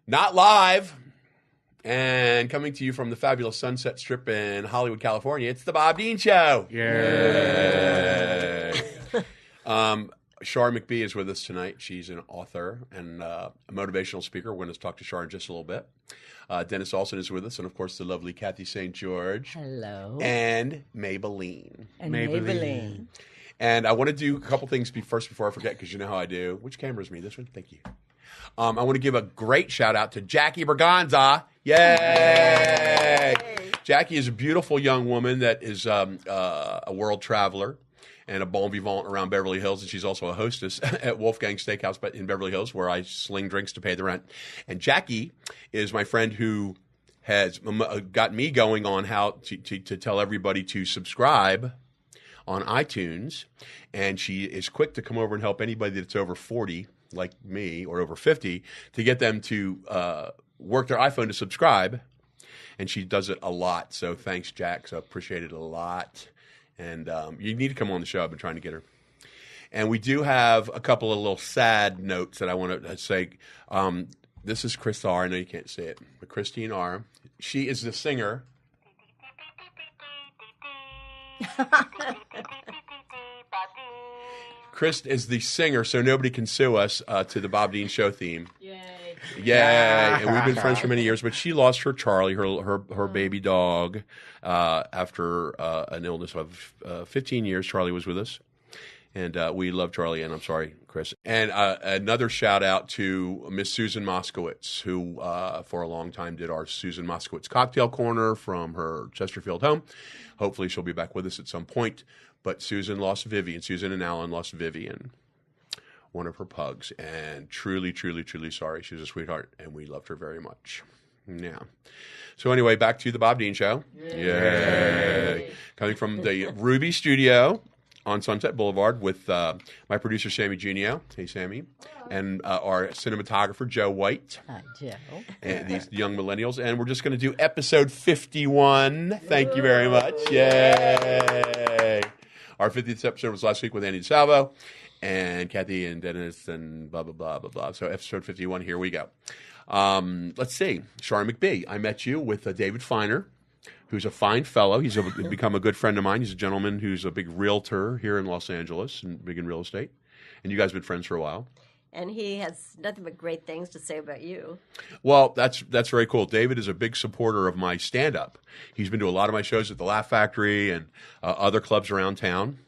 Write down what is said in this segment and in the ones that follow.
Not live. And coming to you from the fabulous Sunset Strip in Hollywood, California, it's the Bob Dean Show. Yay! Shar McBee is with us tonight. She's an author and a motivational speaker. We're going to talk to Shar in just a little bit. Dennis Alsin is with us, and of course the lovely Cathy St. Hello. And Maybelline. Maybelline. And I want to do a couple things first before I forget, because you know how I do. Which camera is me? This one? Thank you. I want to give a great shout out to Jackie Berganza. Yay! Yay! Jackie is a beautiful young woman that is a world traveler and a bon vivant around Beverly Hills, and she's also a hostess at Wolfgang Steakhouse in Beverly Hills, where I sling drinks to pay the rent. And Jackie is my friend who has got me going on how to tell everybody to subscribe on iTunes, and she is quick to come over and help anybody that's over 40, like me, or over 50, to get them to work their iPhone to subscribe, and she does it a lot. So thanks, Jack. So I appreciate it a lot. And you need to come on the show. I've been trying to get her. And we do have a couple of little sad notes that I want to say. This is Chris R. I know you can't see it, but Christine R. She is the singer. Chris is the singer, so nobody can sue us to the Bob Dean Show theme. Yay. Yay. And we've been friends for many years, but she lost her Charlie, her baby dog, after an illness of 15 years. Charlie was with us, and we love Charlie, and I'm sorry, Chris. And another shout out to Miss Susan Moskowitz, who for a long time did our Susan Moskowitz Cocktail Corner from her Chesterfield home. Hopefully she'll be back with us at some point. But Susan lost Vivian. Susan and Alan lost Vivian, one of her pugs, and truly, truly, truly sorry. She was a sweetheart, and we loved her very much. Yeah. So anyway, back to the Bob Dean Show. Yay. Coming from the Ruby Studio on Sunset Boulevard with my producer, Sammy Junio. Hey, Sammy. And our cinematographer, Joe White. Hi, Joe. And these young millennials. And we're just going to do episode 51. Thank you very much. Yay. Our 50th episode was last week with Andy DeSalvo and Cathy and Dennis and blah, blah, blah, blah, blah. So episode 51, here we go. Let's see. Shar McBee. I met you with David Feiner, who's a fine fellow. He's become a good friend of mine. He's a gentleman who's a big realtor here in Los Angeles and big in real estate. And you guys have been friends for a while. And he has nothing but great things to say about you. Well, that's very cool. David is a big supporter of my stand-up. He's been to a lot of my shows at the Laugh Factory and other clubs around town.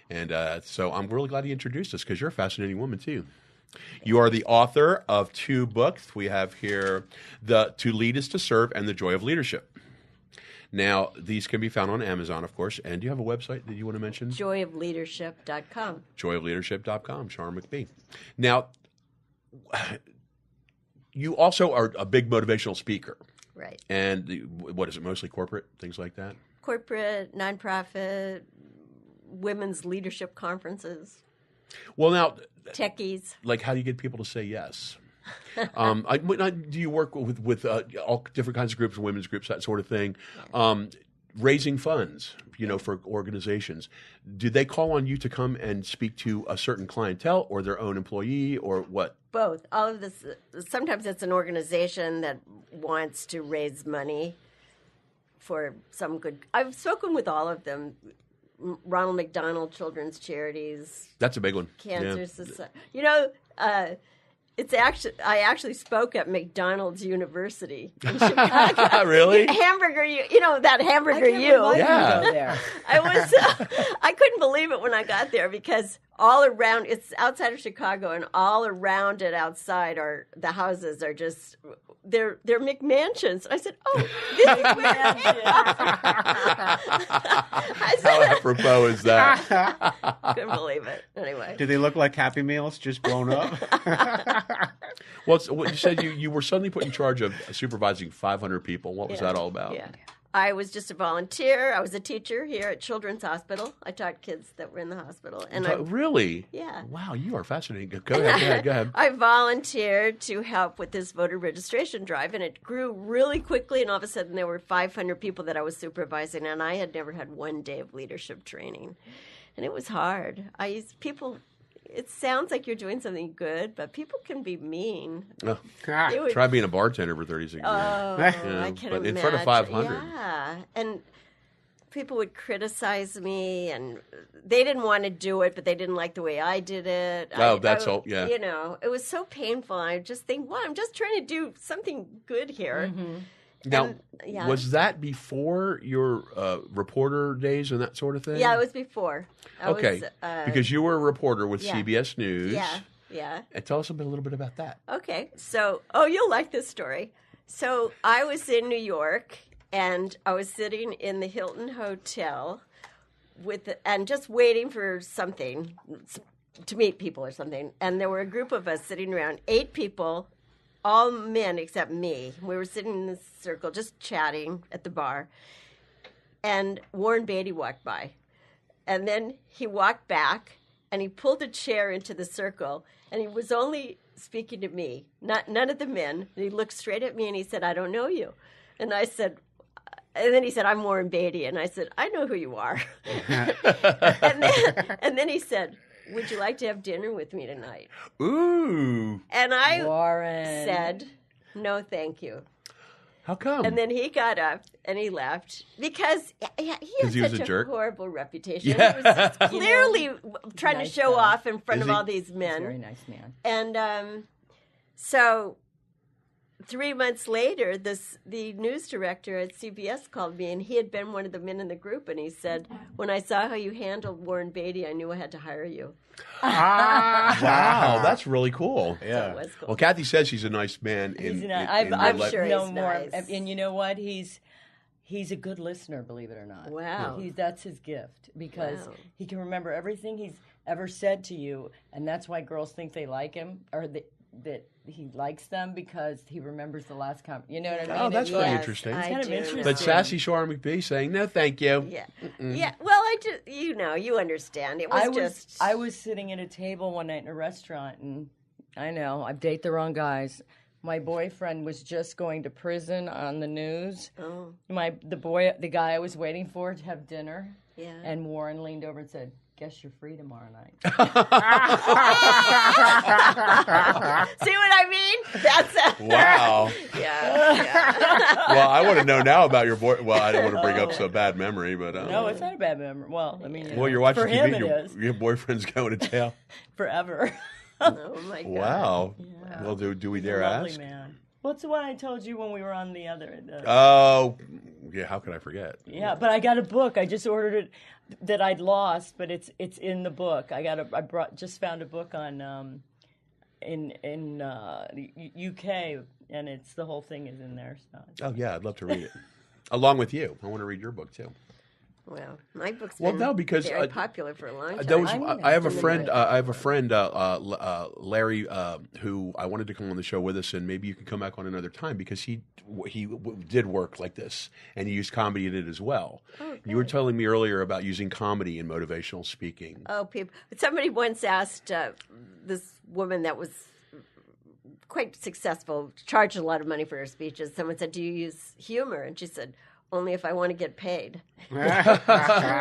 And so I'm really glad he introduced us, because you're a fascinating woman, too. You are the author of 2 books. We have here To Lead is to Serve and The Joy of Leadership. Now, these can be found on Amazon, of course. And do you have a website that you want to mention? Joyofleadership.com. Joyofleadership.com, Shar McBee. Now, you also are a big motivational speaker. Right. And what is it, mostly corporate, things like that? Corporate, nonprofit, women's leadership conferences. Well, now, techies. Like, how do you get people to say yes? Do you work with all different kinds of groups, women's groups, that sort of thing? Raising funds, for organizations. Do they call on you to come and speak to a certain clientele or their own employee, or what? Both. All of this. Sometimes it's an organization that wants to raise money for some good. I've spoken with all of them. Ronald McDonald Children's Charities. That's a big one. Cancer Society. I actually spoke at McDonald's University in Chicago. Really? Hamburger U. That Hamburger U. Yeah. I couldn't believe it when I got there, because all around, it's outside of Chicago, and all around it outside the houses are just, they're McMansions. I said, oh, this is where I said, how apropos is that? Couldn't believe it. Anyway. Do they look like Happy Meals just blown up? Well, you said you were suddenly put in charge of supervising 500 people. What was that all about? Yeah. I was just a volunteer. I was a teacher here at Children's Hospital. I taught kids that were in the hospital. And Really? Yeah. Wow, you are fascinating. Go ahead. I volunteered to help with this voter registration drive, and it grew really quickly, and all of a sudden there were 500 people that I was supervising, and I had never had one day of leadership training. And it was hard. It sounds like you're doing something good, but people can be mean. Oh, try being a bartender for 36 years. I can but imagine. in front of 500. Yeah, and people would criticize me, and they didn't want to do it, but they didn't like the way I did it. Yeah. You know, it was so painful. I just think, well, I'm just trying to do something good here. Mm-hmm. Now, was that before your reporter days and that sort of thing? Yeah, it was before. Because you were a reporter with CBS News. Yeah. And tell us a little bit about that. Okay, so, you'll like this story. So I was in New York, and I was sitting in the Hilton Hotel and just waiting for something, to meet people or something. And there were a group of us sitting around, 8 people, all men except me. We were sitting in this circle just chatting at the bar. And Warren Beatty walked by. And then he walked back, and he pulled a chair into the circle, and he was only speaking to me, none of the men. And he looked straight at me, and he said, "I don't know you." And I said, and then he said, "I'm Warren Beatty." And I said, "I know who you are." and then he said, "Would you like to have dinner with me tonight?" Ooh. And I Warren said, "No, thank you." How come? And then he got up and he left because he had was such a jerk? horrible reputation. Yeah. He was just clearly trying to show off in front Is of he? all these He's a men. very nice man. And so 3 months later, the news director at CBS called me, and he had been one of the men in the group, and he said, "When I saw how you handled Warren Beatty, I knew I had to hire you." Wow, that's really cool. So it was cool. Well, Kathy says he's a nice man. I'm real sure known he's more, nice. and you know what? He's a good listener, believe it or not. Wow. That's his gift because Wow. he can remember everything he's ever said to you, and that's why girls think they like him or that he likes them because he remembers the last comment. You know what I mean? Oh, that's very Yes, interesting. I It's kind of do. interesting. But sassy Shar McBee saying, "No, thank you." Yeah. Yeah. Well, I just, you understand. It was I was sitting at a table one night in a restaurant, and I know I date the wrong guys. My boyfriend was just going to prison on the news. Oh. The guy I was waiting for to have dinner. Yeah. And Warren leaned over and said, "Guess you're free tomorrow night." See what I mean? That's Wow. Yeah. Well, I want to know now about your boy. Well, I don't want to bring up some bad memory, but No, it's not a bad memory. Well, I mean, well, you're watching for TV. him it is Your boyfriend's going to jail. forever. Oh my God. Wow. Well, do we dare Lovely ask? man. What's the one I told you when we were on the other? Oh, yeah. How could I forget? Yeah, but I got a book. I just ordered it that I'd lost, but it's in the book. Just found a book on in the UK, and it's the whole thing is in there. So. Oh yeah, I'd love to read it along with you. I want to read your book too. Well, my book's Well, been no, because, very popular for a long time. Those, I I have a friend. I have a friend, Larry, who I wanted to come on the show with us, and maybe you can come back on another time because he did work like this, and he used comedy in it as well. Oh, you were telling me earlier about using comedy in motivational speaking. Oh, people! Somebody once asked this woman that was quite successful, charged a lot of money for her speeches. Someone said, "Do you use humor?" And she said, "Only if I want to get paid." I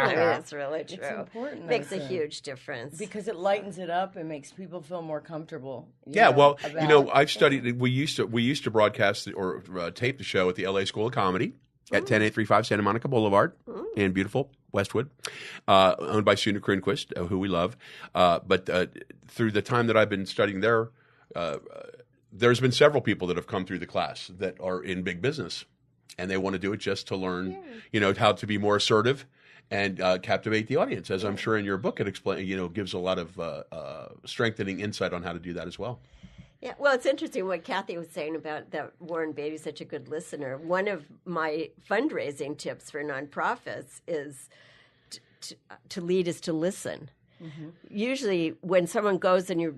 mean, it's really true. It's important. Makes I a think, huge difference. because it lightens it up and makes people feel more comfortable. I've studied. We used to broadcast or tape the show at the LA School of Comedy at 10835 Santa Monica Boulevard in beautiful Westwood, owned by Suna Kronquist, who we love. But through the time that I've been studying there, there's been several people that have come through the class that are in big business. And they want to do it just to learn, how to be more assertive and captivate the audience. As I'm sure in your book it gives a lot of strengthening insight on how to do that as well. Yeah, well, it's interesting what Cathy was saying about that Warren Beatty's such a good listener. One of my fundraising tips for nonprofits is to lead is to listen. Mm-hmm. Usually when someone goes and you're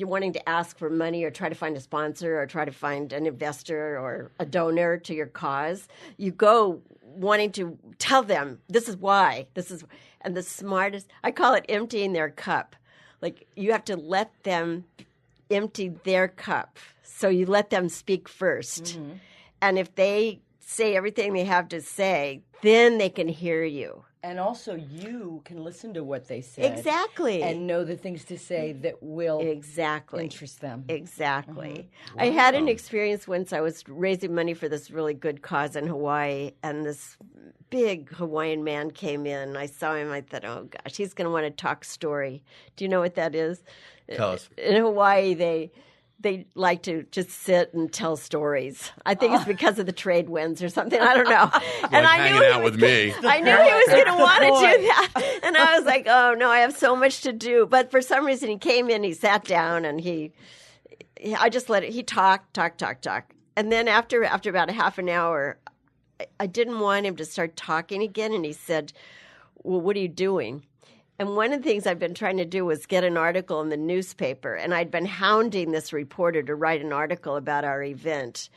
wanting to ask for money or try to find a sponsor or try to find an investor or a donor to your cause, you go wanting to tell them this is why, and the smartest, I call it emptying their cup. Like you have to let them empty their cup. So you let them speak first. And if they say everything they have to say, then they can hear you. And also, you can listen to what they say. Exactly. And know the things to say that will interest them. Exactly. I had an experience once. I was raising money for this really good cause in Hawaii, and this big Hawaiian man came in. I saw him. I thought, oh, gosh, he's going to want to talk story. Do you know what that is? Tell us. In Hawaii, they like to just sit and tell stories. I think it's because of the trade winds or something. I don't know. And I knew hanging out with me. I knew he was going to want to do that. And I was like, oh, no, I have so much to do. But for some reason, he came in, he sat down, and I just let it, he talked. And then after about a half an hour, I didn't want him to start talking again. And he said, well, what are you doing? And one of the things I've been trying to do was get an article in the newspaper. And I'd been hounding this reporter to write an article about our event.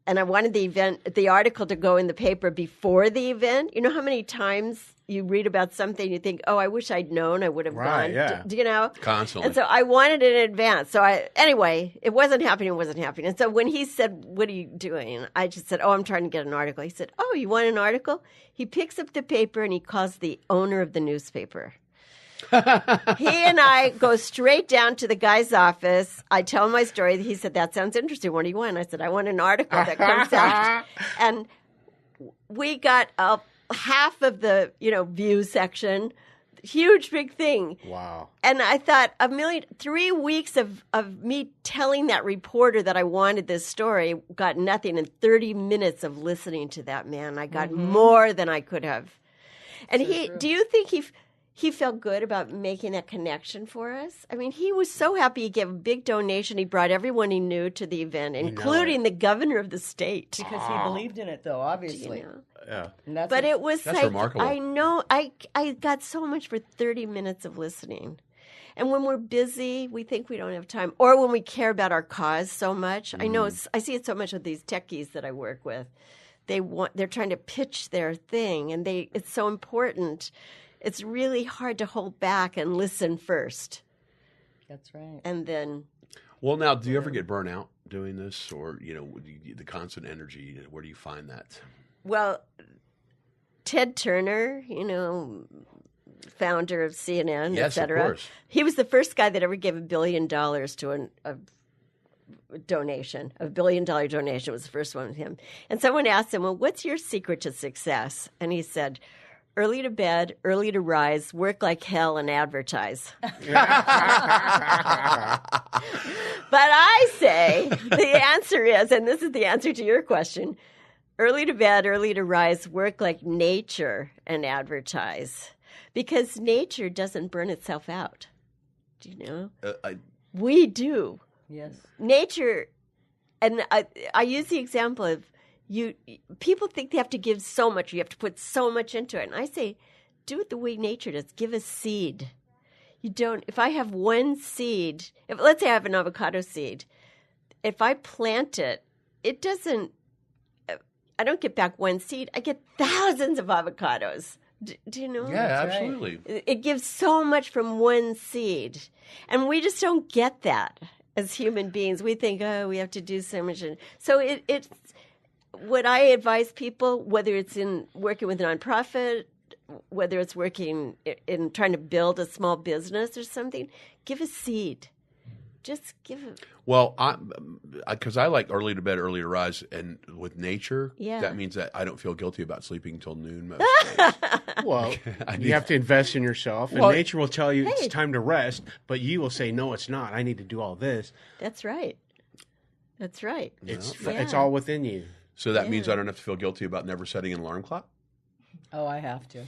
And I wanted the article to go in the paper before the event. You know how many times you read about something and you think, oh, I wish I'd known, I would have gone. Yeah. Do you know? Constantly. And so I wanted it in advance. So anyway, it wasn't happening. And so when he said, what are you doing? I just said, oh, I'm trying to get an article. He said, oh, you want an article? He picks up the paper and he calls the owner of the newspaper. He and I go straight down to the guy's office. I tell him my story. He said, that sounds interesting. What do you want? I said, I want an article that comes out. And we got half of the, view section. Huge, big thing. Wow. And I thought 3 weeks of me telling that reporter that I wanted this story got nothing. And 30 minutes of listening to that man, I got more than I could have. And do you think he felt good about making that connection for us? I mean, he was so happy. He gave a big donation. He brought everyone he knew to the event, including the governor of the state. Because he believed in it, though, obviously. Yeah. But it was that's like, remarkable. I know, I got so much for 30 minutes of listening. And when we're busy, we think we don't have time. Or when we care about our cause so much. I know, I see it so much with these techies that I work with. They're trying to pitch their thing, and it's so important. It's really hard to hold back and listen first. That's right. And then... Well, now, do you ever get burnt out doing this? Or, the constant energy, where do you find that? Well, Ted Turner, founder of CNN, yes, et cetera. Of course. He was the first guy that ever gave $1 billion to a donation. A $1 billion donation was the first one with him. And someone asked him, well, what's your secret to success? And he said... early to bed, early to rise, work like hell, and advertise. But I say the answer is, and this is the answer to your question, early to bed, early to rise, work like nature, and advertise. Because nature doesn't burn itself out. Do you know? We do. Yes. Nature, and I use the example of, people think they have to give so much. You have to put so much into it. And I say, do it the way nature does. Give a seed. You don't. If I have one seed, let's say I have an avocado seed, if I plant it, it doesn't. I don't get back one seed. I get thousands of avocados. Do you know? Yeah, absolutely. Right. It gives so much from one seed, and we just don't get that as human beings. We think, oh, we have to do so much. So it's. What I advise people, whether it's in working with a nonprofit, whether it's working in trying to build a small business or something, give a seed. Just give it. Well, because I like early to bed, early to rise, and with nature, Yeah. that means that I don't feel guilty about sleeping till noon most days. Well, you have to invest in yourself, and nature will tell you it's time to rest, but you will say, no, it's not. I need to do all this. That's right. That's right. It's all within you. So that means I don't have to feel guilty about never setting an alarm clock? Oh, I have to.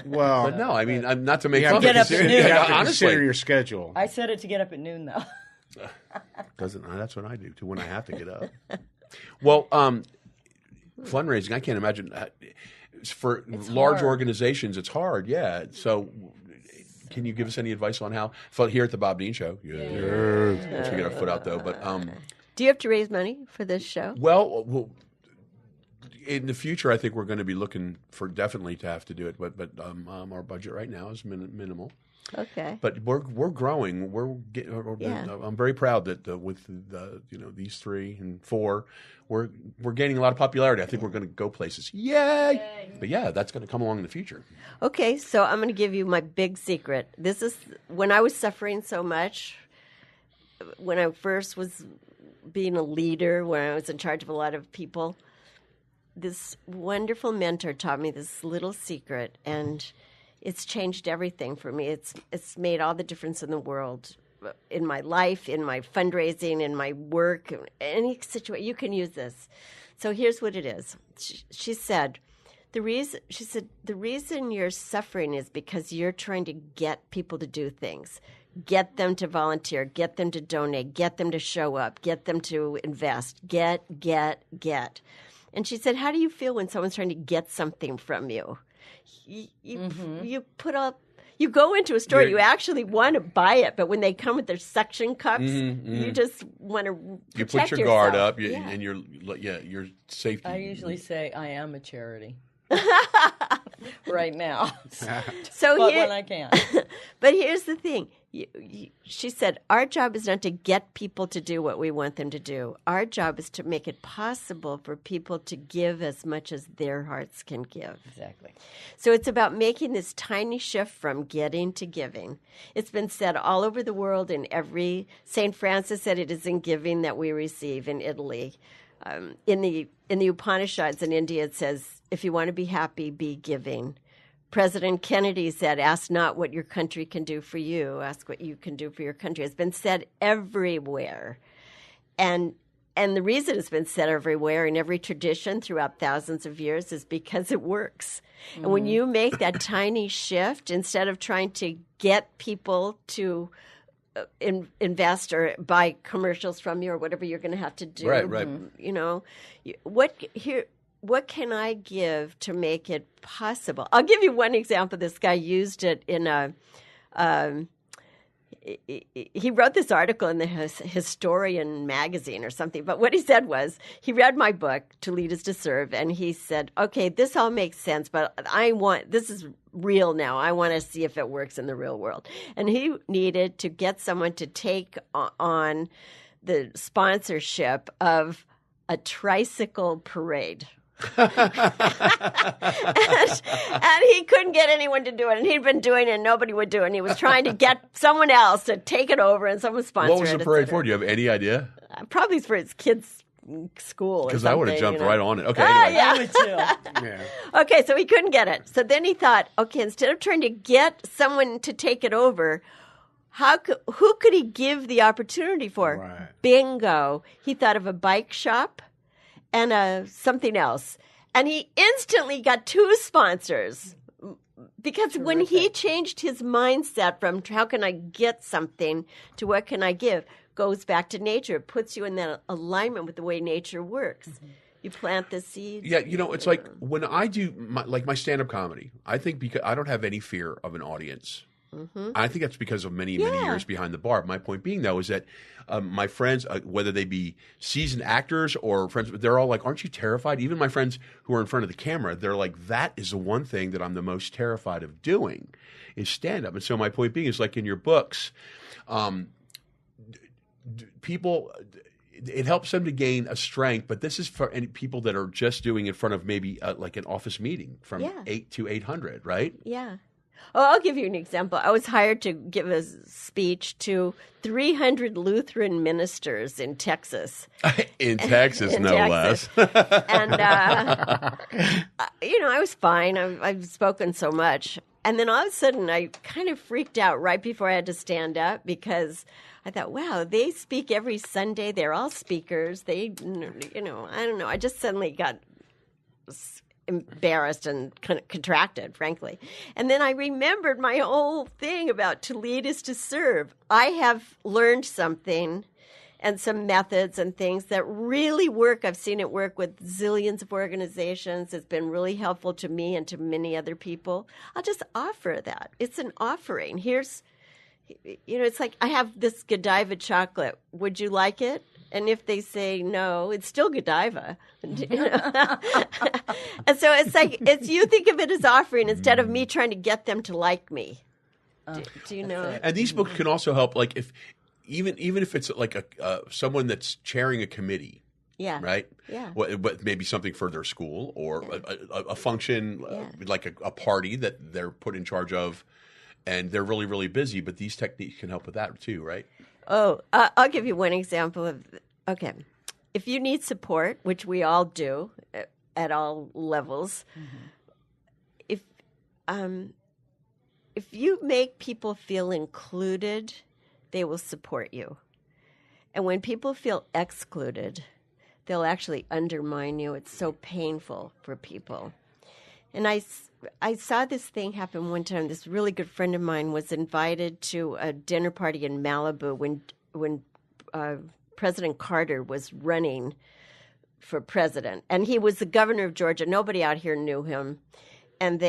Well, But no, I mean, I'm not to make you fun have of to it. noon. you have to Honestly, consider your schedule. I set it to get up at noon, though. that's what I do too when I have to get up. Well, fundraising, I can't imagine. For large hard. organizations, it's hard, yeah. So can you give us any advice on how? Here at the Bob Dean Show. Once we get our foot out, though. But Do you have to raise money for this show? well, in the future, I think we're going to be looking for definitely to have to do it, but our budget right now is minimal. Okay. But we're growing. I'm very proud that with these 3 and 4, we're gaining a lot of popularity. I think we're going to go places. Yay! But yeah, that's going to come along in the future. Okay, so I'm going to give you my big secret. This is when I was suffering so much. When I first was being a leader, when I was in charge of a lot of people, this wonderful mentor taught me this little secret, and it's changed everything for me. It's made all the difference in the world, in my life, in my fundraising, in my work, any situation. You can use this. So here's what it is. She said, the reason you're suffering is because you're trying to get people to do things. Get them to volunteer, get them to donate, get them to show up, get them to invest, get. And she said, how do you feel when someone's trying to get something from you? You put up, you go into a store, you actually want to buy it, but when they come with their suction cups, you just want to protect You put your yourself. guard up, and your safety. I usually say I am a charity. Right now. So but when I can. But here's the thing. She said, our job is not to get people to do what we want them to do. Our job is to make it possible for people to give as much as their hearts can give. Exactly. So it's about making this tiny shift from getting to giving. It's been said all over the world St. Francis said it is in giving that we receive in Italy. In the Upanishads in India, it says, if you want to be happy, be giving. President Kennedy said, ask not what your country can do for you, ask what you can do for your country. It's been said everywhere. And the reason it's been said everywhere in every tradition throughout thousands of years is because it works. And when you make that tiny shift, instead of trying to get people to invest or buy commercials from you or whatever you're going to have to do, right. What can I give to make it possible? I'll give you one example. This guy used it in he wrote this article in the Historian magazine or something. But what he said was, he read my book, To Lead is to Serve, and he said, okay, this all makes sense, but this is real now. I want to see if it works in the real world. And he needed to get someone to take on the sponsorship of a tricycle parade. and he couldn't get anyone to do it, and he'd been doing it and nobody would do it, and he was trying to get someone else to take it over and someone sponsor it. What was the parade for? Do you have any idea? Probably for his kids' school. Because I would have jumped right on it. Okay, anyway. I would too. Yeah. Okay, so he couldn't get it. So then he thought, okay, instead of trying to get someone to take it over, who could he give the opportunity for? Right. Bingo. He thought of a bike shop and something else. And he instantly got 2 sponsors. Because when he changed his mindset from how can I get something to what can I give, goes back to nature. It puts you in that alignment with the way nature works. Mm-hmm. You plant the seeds. Yeah, it's like when I do my stand-up comedy, I think because I don't have any fear of an audience. Mm-hmm. I think that's because of many years behind the bar. My point being, though, is that my friends, whether they be seasoned actors or friends, they're all like, aren't you terrified? Even my friends who are in front of the camera, they're like, that is the one thing that I'm the most terrified of doing is stand-up. And so my point being is like in your books, people, it helps them to gain a strength, but this is for any people that are just doing in front of maybe like an office meeting from 8 to 800, right? Yeah. Oh, I'll give you an example. I was hired to give a speech to 300 Lutheran ministers in Texas. In Texas, no less. And, I was fine. I've spoken so much. And then all of a sudden, I kind of freaked out right before I had to stand up because I thought, wow, they speak every Sunday. They're all speakers. I don't know. I just suddenly got embarrassed and contracted, frankly. And then I remembered my whole thing about to lead is to serve. I have learned something and some methods and things that really work. I've seen it work with zillions of organizations. It's been really helpful to me and to many other people. I'll just offer that. It's an offering. It's like I have this Godiva chocolate. Would you like it? And if they say no, it's still Godiva. And so it's like, you think of it as offering instead of me trying to get them to like me. Do you know? And these books can also help, like even if it's like someone that's chairing a committee. Yeah. Right? Yeah. But maybe something for their school or a function like a party that they're put in charge of, and they're really, really busy. But these techniques can help with that too, right? Oh, I'll give you one example of, okay, if you need support, which we all do at all levels, if you make people feel included, they will support you. And when people feel excluded, they'll actually undermine you. It's so painful for people. And I saw this thing happen one time. This really good friend of mine was invited to a dinner party in Malibu when President Carter was running for president. And he was the governor of Georgia. Nobody out here knew him. And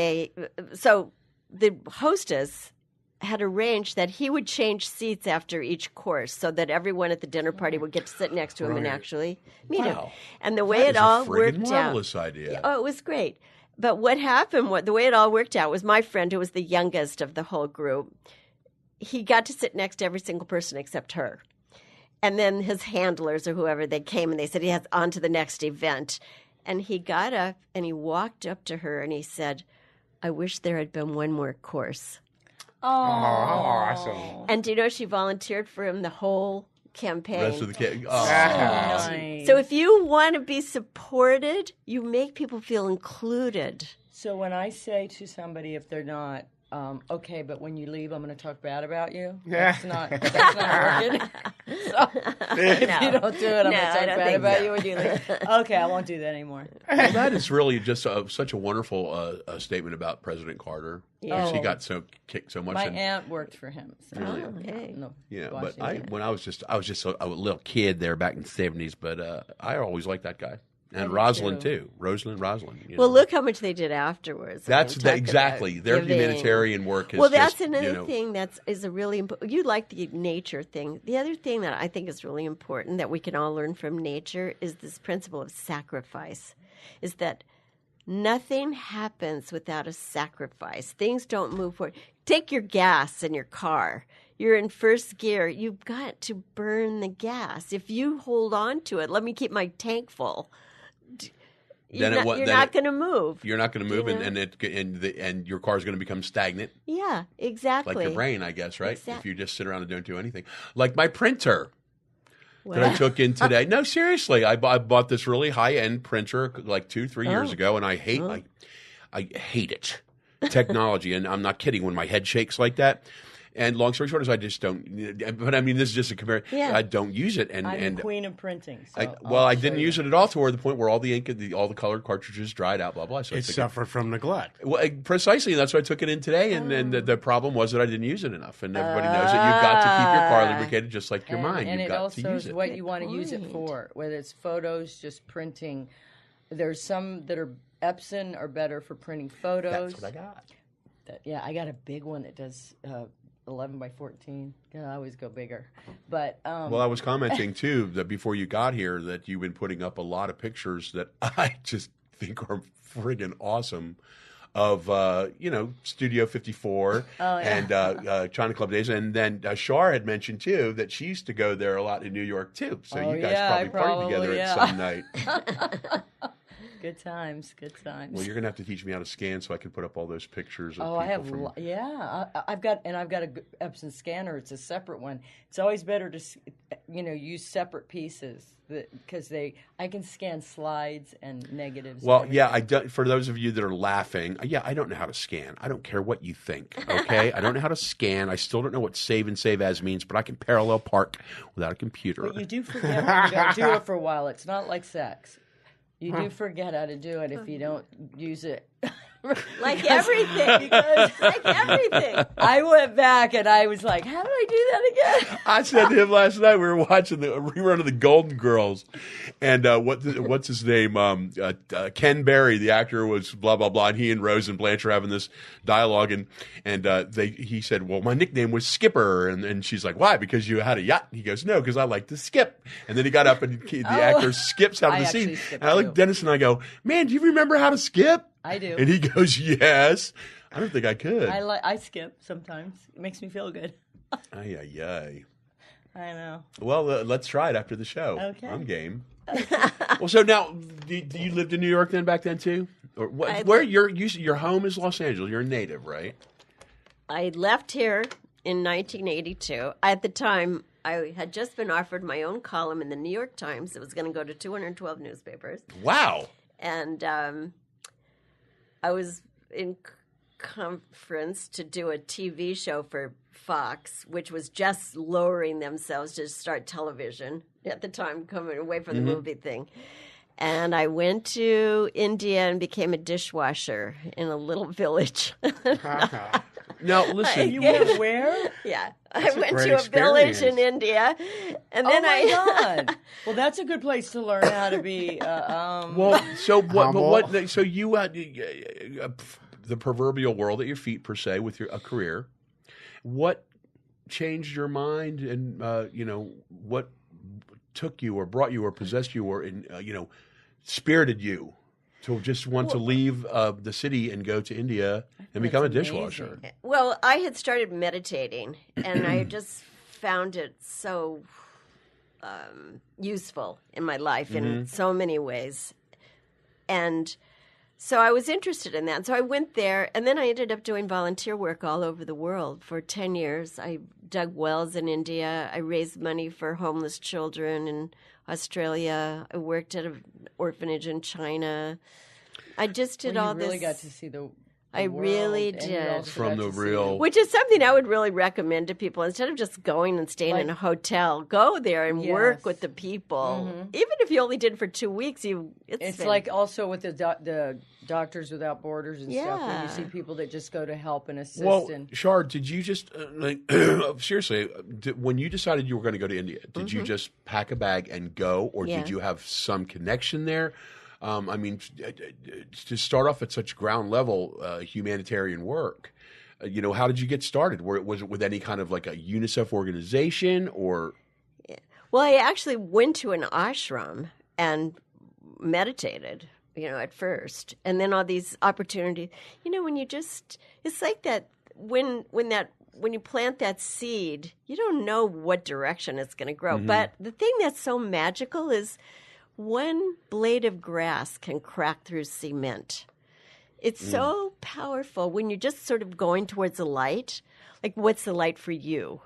so the hostess had arranged that he would change seats after each course so that everyone at the dinner party would get to sit next to him and actually meet him. And the way it all worked out. Marvelous idea. Oh, it was great. But what happened, the way it all worked out was my friend, who was the youngest of the whole group, he got to sit next to every single person except her. And then his handlers or whoever, they came and they said, yes, on to the next event. And he got up and he walked up to her and he said, I wish there had been one more course. Oh, awesome. And do you know she volunteered for him the whole campaign? Rest of the So nice. So if you want to be supported, you make people feel included. So when I say to somebody, if they're not, okay, but when you leave, I'm going to talk bad about you. That's not working. So if you don't do it, I'm going to talk bad about you when you leave. Okay, I won't do that anymore. Well, that is really just such a wonderful statement about President Carter. Yeah. She got kicked so much. My aunt worked for him. So. Okay. No, Yeah, but Washington. when I was just a little kid there back in the 70s, but I always liked that guy. And did Rosalind too. too. Rosalind. Well, look how much they did afterwards. That's exactly their giving. humanitarian work. Is Well, that's just, another thing is a really important. You like the nature thing. The other thing that I think is really important that we can all learn from nature is this principle of sacrifice. Is that nothing happens without a sacrifice. Things don't move forward. Take your gas in your car. You're in first gear. You've got to burn the gas. If you hold on to it, let me keep my tank full. You're not going to move. You're not going to move, and your car is going to become stagnant. Yeah, exactly. Like your brain, I guess, right? Exactly. If you just sit around and don't do anything. Like my printer that I took in today. No, seriously, I bought this really high-end printer like 2-3 years ago, and I hate it. Technology, and I'm not kidding when my head shakes like that. And long story short is I just don't. But I mean, this is just a comparison. Yeah. I don't use it. And I'm the queen of printing. So I didn't use it at all to the point where all the ink, all the colored cartridges dried out. Blah blah. So it suffered from neglect. Well, precisely. And that's why I took it in today. And the problem was that I didn't use it enough. And everybody knows that you've got to keep your car lubricated just like your mind. And you've it got also to use is it. what you want to use it for. Whether it's photos, just printing. There's some that are Epson are better for printing photos. That's what I got. I got a big one that does 11 by 14. Yeah, I always go bigger. But well, I was commenting too that before you got here that you've been putting up a lot of pictures that I just think are friggin' awesome of Studio 54 and China Club Days, and then Shar had mentioned too that she used to go there a lot in New York too. So you guys probably partied together at some night. Good times. Well, you're gonna have to teach me how to scan so I can put up all those pictures. Of I have. I've got a Epson scanner. It's a separate one. It's always better to, use separate pieces because I can scan slides and negatives. Well, for those of you that are laughing, I don't know how to scan. I don't care what you think. Okay, I don't know how to scan. I still don't know what save and save as means, but I can parallel park without a computer. But you do forget when you don't do it for a while. It's not like sex. You do forget how to do it if you don't use it Like everything. Like everything. I went back and I was like, how did I do that again? I said to him last night, we were watching the rerun of the Golden Girls, and what's his name? Ken Berry, the actor, was blah blah blah, and he and Rose and Blanche are having this dialogue, and he said, well, my nickname was Skipper, and she's like, why? Because you had a yacht? He goes, no, because I like to skip. And then he got up and the actor skips out of the scene, and I look at Dennis and I go, man, do you remember how to skip? I do. And he goes, yes. I don't think I could. I skip sometimes. It makes me feel good. Ay, ay, ay. I know. Well, let's try it after the show. Okay. I'm game. Well, so now, do you lived in New York then back then too? Or where your home is Los Angeles? You're a native, right? I left here in 1982. At the time, I had just been offered my own column in the New York Times. It was going to go to 212 newspapers. Wow. And I was in conference to do a TV show for Fox, which was just lowering themselves to start television at the time, coming away from the movie thing. And I went to India and became a dishwasher in a little village. Now, listen. You went where? Yeah. That's I went great to a village in experience. India. And Oh then my God! Well, that's a good place to learn how to be. Well, so what? Humble. But what? So you had the proverbial world at your feet, per se, with a career. What changed your mind, and what took you, or brought you, or possessed you, or spirited you to just want to leave the city and go to India and become a dishwasher? amazing. Well, I had started meditating, and I just found it so useful in my life in so many ways. And so I was interested in that. So I went there, and then I ended up doing volunteer work all over the world for 10 years. I dug wells in India. I raised money for homeless children in Australia. I worked at an orphanage in China. I just did all you really this. got to see the I world, really and you did. also From got the to see real- Which is something I would really recommend to people. Instead of just going and staying in a hotel, go there and work Yes. with the people. Even if you only did for 2 weeks, It's like also with the Doctors Without Borders and stuff, when you Yeah. see people that just go to help and assist. Well, and Shar, did you just seriously? When you decided you were going to go to India, did you just pack a bag and go, or Yeah. did you have some connection there? I mean, to start off at such ground level humanitarian work, how did you get started? Was it with any kind of like a UNICEF organization, or? Well, I actually went to an ashram and meditated, at first. And then all these opportunities, when you just, it's like that, when you plant that seed, you don't know what direction it's going to grow. But the thing that's so magical is one blade of grass can crack through cement. It's so powerful when you're just sort of going towards the light. Like, what's the light for you?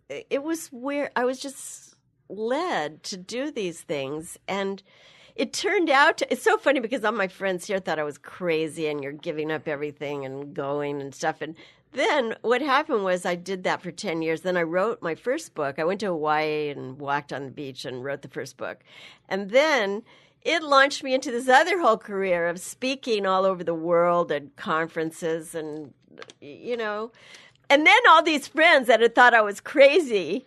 It was where I was just led to do these things. And it turned out, it's so funny because all my friends here thought I was crazy and you're giving up everything and going and stuff. And then what happened was I did that for 10 years. Then I wrote my first book. I went to Hawaii and walked on the beach and wrote the first book. And then it launched me into this other whole career of speaking all over the world at conferences and, And then all these friends that had thought I was crazy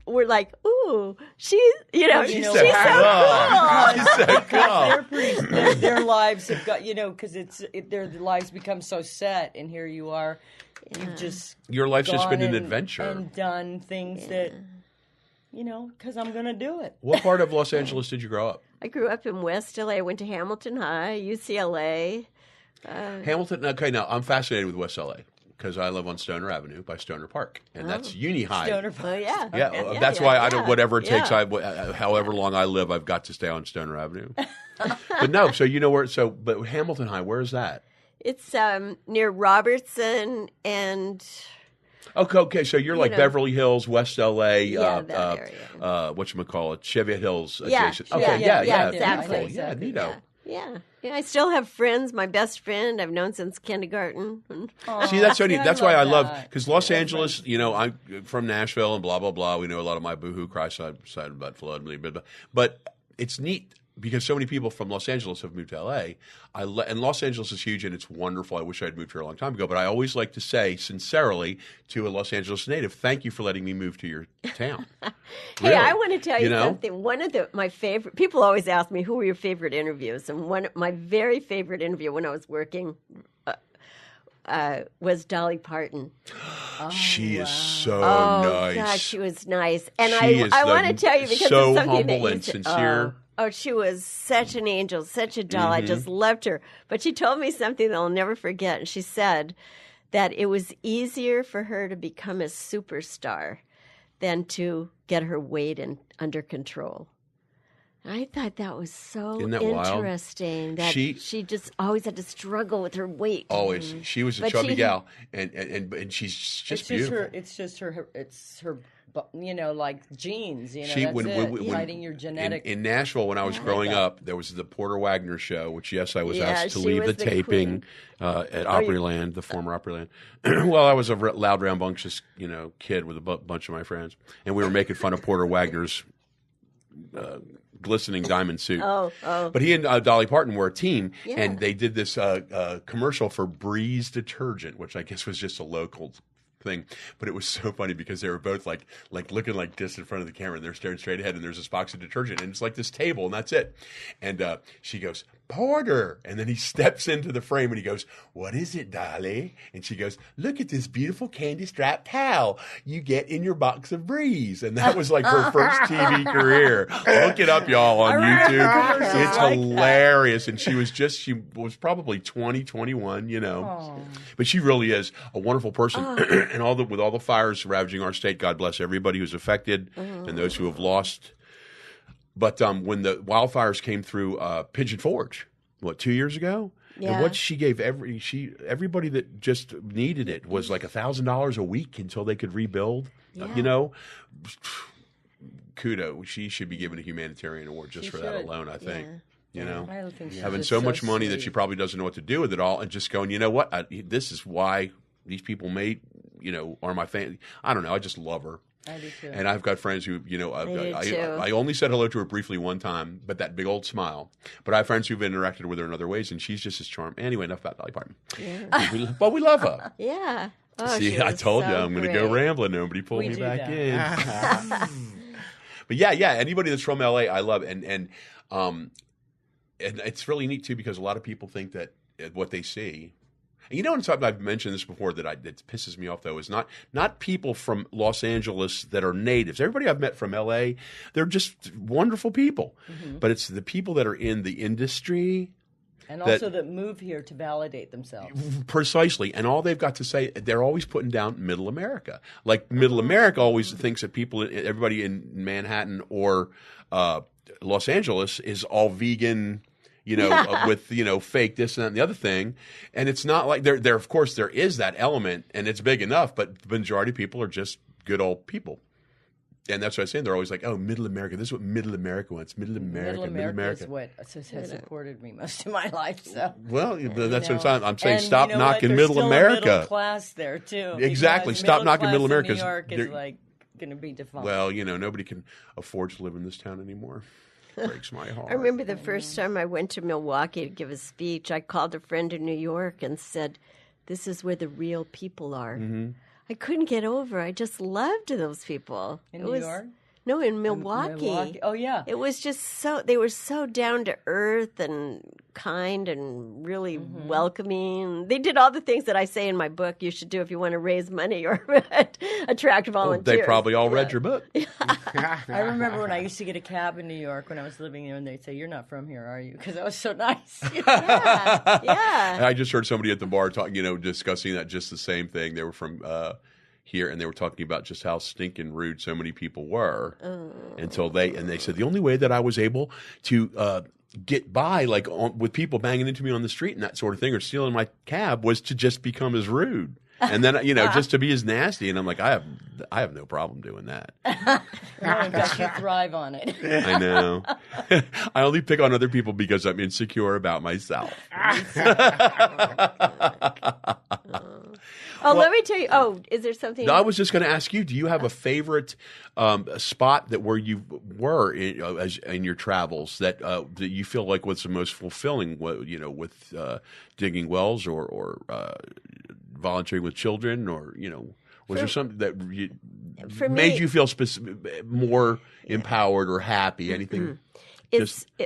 were like, ooh, she's so She's cool. so cool. they're pretty. Their lives have got because their lives become so set, and here you are. You've just Your life's just been gone an and- adventure. and done things that because I'm going to do it. What part of Los Angeles did you grow up? I grew up in West LA. I went to Hamilton High, UCLA. Hamilton. Okay, now I'm fascinated with West LA because I live on Stoner Avenue by Stoner Park, and that's Uni High. Stoner Oh, yeah. Yeah, that's why I don't. Whatever it takes, Yeah. however long I live, I've got to stay on Stoner Avenue. But no, so you know where? So, but Hamilton High, where is that? It's near Robertson and Okay. So you're like Beverly Hills, West LA, that area. whatchamacallit, Cheviot Hills Yeah, adjacent. yeah, Okay, yeah, yeah, exactly. beautiful. Yeah, neato. Yeah. I still have friends. My best friend I've known since kindergarten. See, that's so neat. I That's why I love love that. because Los Angeles. I'm from Nashville and blah blah blah. We know a lot of my boohoo cry side butt flood, but it's neat because so many people from Los Angeles have moved to LA, and Los Angeles is huge and it's wonderful. I wish I'd moved here a long time ago, but I always like to say sincerely to a Los Angeles native, thank you for letting me move to your town. Hey, I want to tell you something. One of my favorite people always ask me, who were your favorite interviews? And my very favorite interview when I was working was Dolly Parton. She is so nice. God, she was nice. And I want to tell you because so it's something humble that and sincere. Oh, she was such an angel, such a doll. I just loved her. But she told me something that I'll never forget. And she said that it was easier for her to become a superstar than to get her weight under control. I thought that was so interesting. That she just always had to struggle with her weight. Always, she was a chubby gal, and she's just beautiful. It's her, like genes. Fighting your genetic. In Nashville, when I was growing up, there was the Porter Wagner show, which I was asked to leave the taping at Opryland, the former Opryland. Well, I was a loud, rambunctious, kid with a bunch of my friends, and we were making fun of Porter Wagner's glistening diamond suit. But he and Dolly Parton were a team, and they did this commercial for Breeze detergent, which I guess was just a local thing. But it was so funny because they were both like looking like this in front of the camera, and they're staring straight ahead, and there's this box of detergent, and it's like this table, and that's it. And she goes, Porter. And then he steps into the frame and he goes, what is it, Dolly? And she goes, look at this beautiful candy strap towel you get in your box of Breeze. And that was like her first TV career. Look it up, y'all, on YouTube. It's hilarious. And she was probably 20, 21, But she really is a wonderful person. And with all the fires ravaging our state, God bless everybody who's affected and those who have lost. But when the wildfires came through Pigeon Forge, 2 years ago? Yeah. And what she gave everybody that just needed it was like $1,000 a week until they could rebuild. Yeah. Kudos. She should be given a humanitarian award just for that alone, I think. Yeah. I think having so much money that she probably doesn't know what to do with it all, and just going, this is why these people are my family. I don't know. I just love her. I do too. And I've got friends who, I only said hello to her briefly one time, but that big old smile. But I have friends who've interacted with her in other ways, and she's just as charming. Anyway, enough about Dolly Parton. Yeah. But we love her. Yeah. Oh, see, I told you I'm going to go rambling. Nobody pulled me back in. But yeah, anybody that's from LA, I love. And it's really neat too, because a lot of people think that what they see. And I've mentioned this before that pisses me off, though, is not people from Los Angeles that are natives. Everybody I've met from L.A., they're just wonderful people. Mm-hmm. But it's the people that are in the industry. And also that move here to validate themselves. Precisely. And all they've got to say, they're always putting down Middle America. Like Middle America always thinks that everybody in Manhattan or Los Angeles is all vegan, with, fake this and that and the other thing. And it's not like there, of course, there is that element and it's big enough, but the majority of people are just good old people. And that's what I'm saying. They're always like, oh, Middle America. This is what Middle America wants. Middle America is what has supported me most of my life. So. Well, that's what I'm saying. Stop knocking Middle America. Middle class there, too. Exactly. Stop knocking Middle America. New York is going to be defunct. Well, nobody can afford to live in this town anymore. Breaks my heart. I remember the first time I went to Milwaukee to give a speech, I called a friend in New York and said, this is where the real people are. Mm-hmm. I couldn't get over. I just loved those people. In New York? No, in Milwaukee. Oh, yeah. It was just they were so down to earth and kind and really welcoming. They did all the things that I say in my book you should do if you want to raise money or attract volunteers. Well, they probably all read your book. I remember when I used to get a cab in New York when I was living there, and they'd say, you're not from here, are you? Because that was so nice. Yeah. I just heard somebody at the bar talking, discussing that, just the same thing. They were from here, and they were talking about just how stinking rude so many people were until they said the only way that I was able to get by with people banging into me on the street and that sort of thing or stealing my cab was to just become as rude. And then, just to be as nasty. And I'm like, I have no problem doing that. In fact, you thrive on it. I know. I only pick on other people because I'm insecure about myself. Oh, let me tell you. Oh, is there something? No, I was just going to ask you, do you have a favorite spot that where you were in your travels that you feel like was the most fulfilling, with digging wells or volunteering with children, or, was there something that made you feel more empowered or happy? Anything?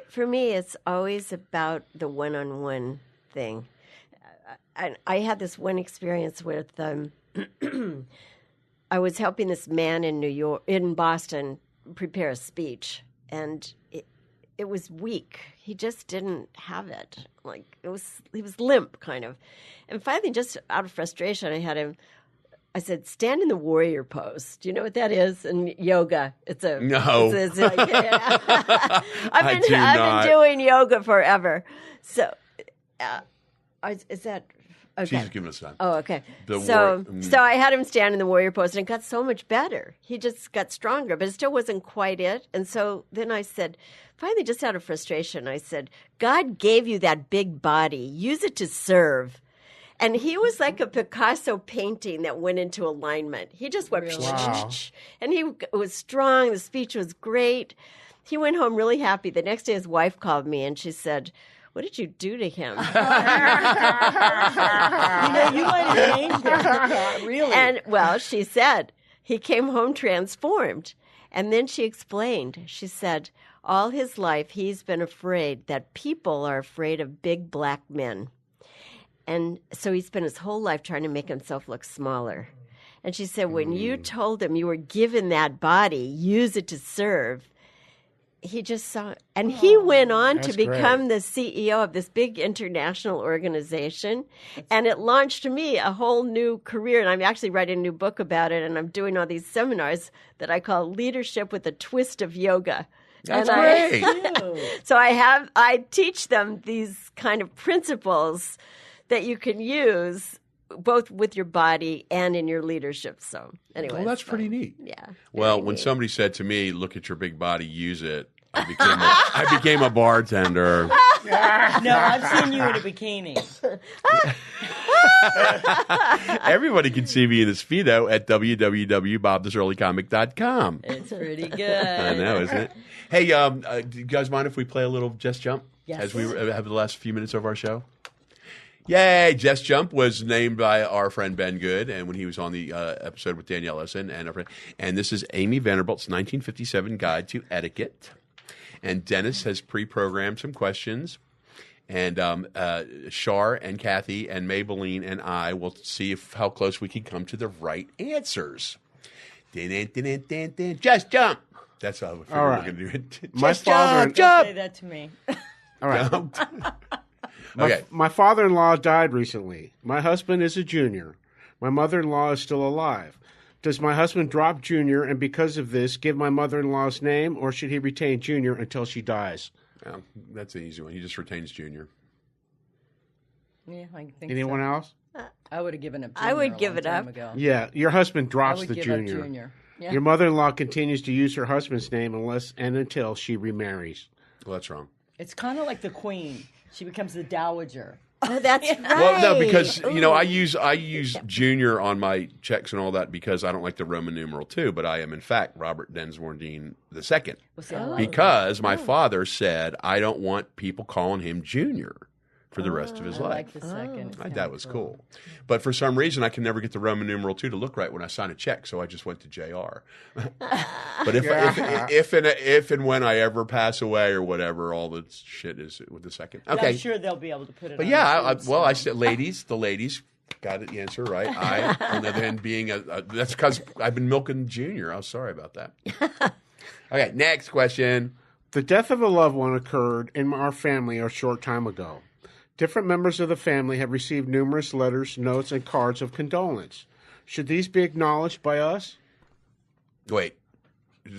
For me, it's always about the one-on-one thing. I had this one experience with I was helping this man in Boston prepare a speech, and it was weak. He just didn't have it. He was limp, kind of. And finally, just out of frustration, I said, stand in the warrior pose. Do you know what that is? In yoga, no. I've been doing yoga forever. So, is that okay? She's giving us time. Oh, okay. So I had him stand in the warrior pose, and it got so much better. He just got stronger, but it still wasn't quite it. And so then I said, finally, just out of frustration, I said, God gave you that big body. Use it to serve. And he was like a Picasso painting that went into alignment. He just went, wow. And he was strong. The speech was great. He went home really happy. The next day, his wife called me, and she said, what did you do to him? You might have changed him. Really? And, well, she said, he came home transformed. And then she explained. She said, all his life, he's been afraid that people are afraid of big black men. And so he spent his whole life trying to make himself look smaller. And she said, when you told him you were given that body, use it to serve, he just saw it. And he went on to become the CEO of this big international organization. And it launched me a whole new career. And I'm actually writing a new book about it. And I'm doing all these seminars that I call Leadership with a Twist of Yoga. That's great. So I teach them these kind of principles that you can use both with your body and in your leadership. So anyway. Well, that's pretty neat. Yeah. Well, when somebody said to me, look at your big body, use it, I became a bartender. No, I've seen you in a bikini. Everybody can see me in a Speedo at www.bobthisearlycomic.com. It's pretty good. I know, isn't it? Hey, do you guys mind if we play a little Just Jump? Yes. As we have the last few minutes of our show? Yay! Just Jump was named by our friend Ben Good, and when he was on the episode with Danielle Alsin and our friend, and this is Amy Vanderbilt's 1957 Guide to Etiquette. And Dennis has pre-programmed some questions, and Shar and Cathy and Maybelline and I will see how close we can come to the right answers. Just jump. That's how we're going to do it. Just jump. Say that to me. All right. Okay. My father-in-law died recently. My husband is a junior. My mother-in-law is still alive. Does my husband drop junior and because of this give my mother-in-law's name, or should he retain junior until she dies? Oh, that's an easy one. He just retains junior. Yeah, I think Anyone else? I would have given up junior. I would give it up. Ago. Yeah, your husband drops I would the give junior. Up junior. Yeah. Your mother-in-law continues to use her husband's name unless and until she remarries. Well, that's wrong. It's kind of like the queen. She becomes the dowager. Oh, that's right. Well, no, because I use junior on my checks and all that because I don't like the Roman numeral 2, but I am in fact Robert Densmore Dean II. Because my father said I don't want people calling him Junior for the rest of his life. I like the second. That was cool. But for some reason, I can never get the Roman numeral 2 to look right when I sign a check, so I just went to JR. But if and when I ever pass away or whatever, all the shit is with the second. Okay. I'm sure they'll be able to put it But on yeah, the food, I said the ladies got the answer right. I, on the other hand, being that's because I've been milking Junior. I'm sorry about that. Okay, next question. The death of a loved one occurred in our family a short time ago. Different members of the family have received numerous letters, notes, and cards of condolence. Should these be acknowledged by us? Wait,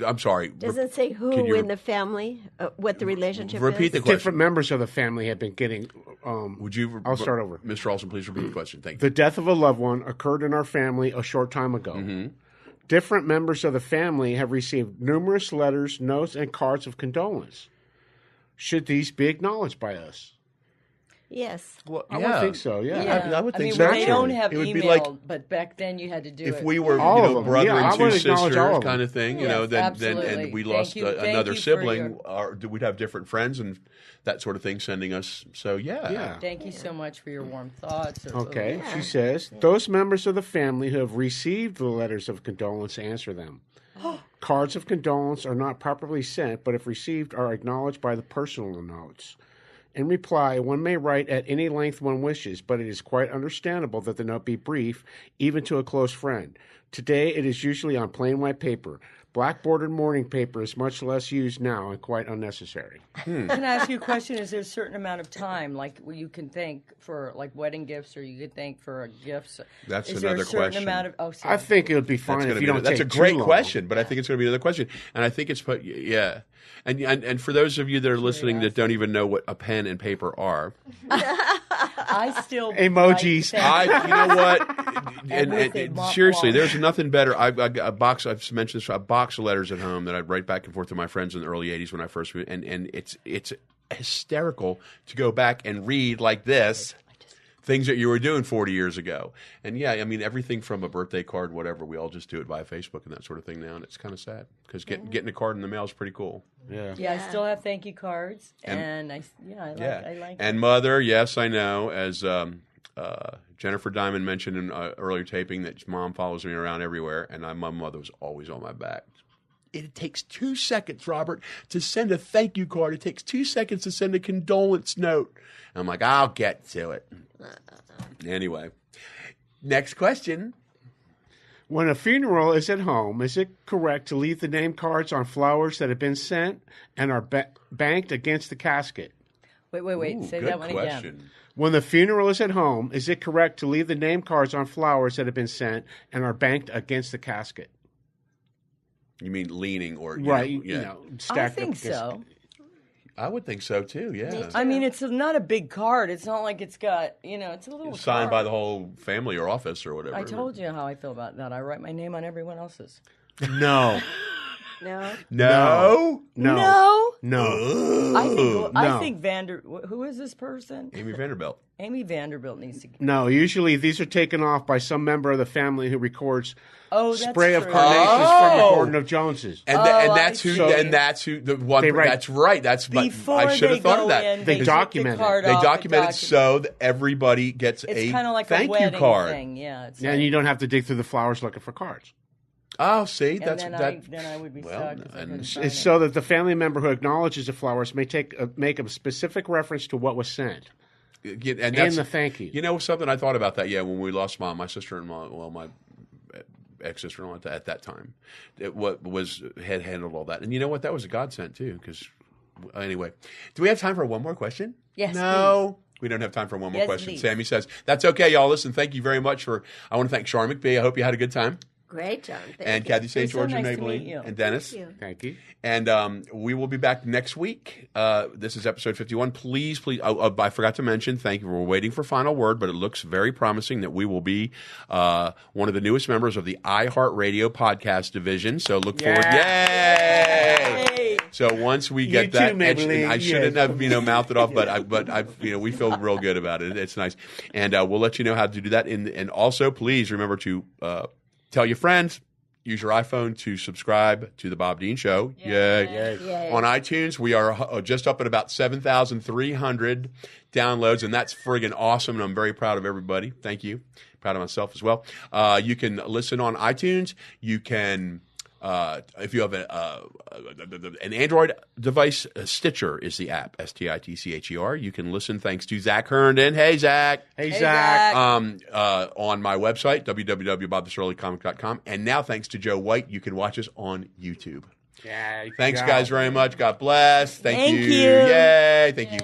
I'm sorry. Does it say who in the family, what the relationship repeat is? the question. Different members of the family have been getting... Would you? I'll start over. Mr. Alsin, please repeat the question. Thank you. The death of a loved one occurred in our family a short time ago. Mm-hmm. Different members of the family have received numerous letters, notes, and cards of condolence. Should these be acknowledged by us? Yes. Well, I would think so. Yeah. I would think mean, so. they don't have It would email, be like but back then you had to do it. if we were, All of them. brother Yeah, I and would two acknowledge sisters all of them. kind of thing, Yes, then absolutely. and we Thank lost you. Thank another you for sibling, or we'd have different friends and that sort of thing sending us. So Yeah. Thank you so much for your warm thoughts. Okay. She says, those members of the family who have received the letters of condolence answer them. Cards of condolence are not properly sent, but if received, are acknowledged by the personal notes. In reply, one may write at any length one wishes, but it is quite understandable that the note be brief, even to a close friend. Today, it is usually on plain white paper. Black bordered mourning paper is much less used now and quite unnecessary. Can I ask you a question? Is there a certain amount of time, like where you can thank for like wedding gifts, or you could thank for gifts? That's is another there a certain question. amount of? Sorry. I think it would be fine if you don't That's take a great too long. question, but I think it's going to be another question, and I think it's and for those of you that are listening that don't even know what a pen and paper are, I still Emojis. like, you know what? And with a And mop seriously, wand. there's nothing better. I got a box. I've mentioned this. A box of letters at home that I'd write back and forth to my friends in the early '80s when I first moved, and it's hysterical to go back and read like this things that you were doing 40 years ago. And yeah, I mean everything from a birthday card, whatever. We all just do it via Facebook and that sort of thing now, and it's kind of sad because getting a card in the mail is pretty cool. Yeah. Yeah, I still have thank you cards, and I like. And mother, yes, I know. As Jennifer Diamond mentioned in earlier taping, that mom follows me around everywhere, and my mother was always on my back. It takes 2 seconds, Robert, to send a thank you card. It takes 2 seconds to send a condolence note. And I'm like, I'll get to it. Anyway, next question. When a funeral is at home, is it correct to leave the name cards on flowers that have been sent and are banked against the casket? Wait. Ooh, Say good that one question. again. When the funeral is at home, is it correct to leave the name cards on flowers that have been sent and are banked against the casket? You mean leaning or Right. yeah. Stacked I up think against- so. I would think so too. Yeah. I mean, it's not a big card. It's not like it's got, it's a little Signed card. by the whole family or office or whatever. I told you how I feel about that. I write my name on everyone else's. No. No. No. No. No. No. I think who is this person? Amy Vanderbilt. Amy Vanderbilt needs to. No. Usually these are taken off by some member of the family who records That's spray of true. carnations from the Gordon of Joneses. And, that's who. And that's who. The one. They write- That's right. That's. Before I should they have thought of go that. in, They take document the it. card They off document and it so that everybody gets It's a kind of like thank a you wedding card. thing. Yeah. It's And you don't have to dig through the flowers looking for cards. Oh, see, and that's then that. then I would be well, stuck. 'Cause I and couldn't it's sign It's it. so that the family member who acknowledges the flowers may make a specific reference to what was sent. And And the thank you. You know something? I thought about that. Yeah, when we lost Mom, my sister-in-law, well, my ex-sister-in-law at that time, had handled all that. And you know what? That was a godsend too. Because anyway, do we have time for one more question? Yes, No. We don't have time for one more Yes, question. please. Sammy says, that's okay, y'all. Listen, thank you very much I want to thank Shar McBee. I hope you had a good time. Great, John. Thank And you. Cathy St, It's so George, and nice to meet Maybelline, you. and Dennis. Thank you. Thank you. And we will be back next week. This is episode 51. Please. I forgot to mention, thank you. We're waiting for final word, but it looks very promising that we will be one of the newest members of the iHeartRadio podcast division. So look forward. Yay! So once we get too, that, Maybelline. and I shouldn't have mouthed it off, but we feel real good about it. It's nice, and we'll let you know how to do that. And also, please remember to tell your friends. Use your iPhone to subscribe to The Bob Dean Show. Yay. Yay. On iTunes, we are just up at about 7,300 downloads, and that's friggin' awesome, and I'm very proud of everybody. Thank you. Proud of myself as well. You can listen on iTunes. You can... if you have an Android device, Stitcher is the app, Stitcher. You can listen thanks to Zach Herndon. Hey, Zach. Hey, Hey, Zach. Zach. On my website, www.bobthisearlycomic.com. And now, thanks to Joe White, you can watch us on YouTube. Yeah, Thanks, yeah. guys, very much. God bless. Thank Thank you. you. Yay. Thank you.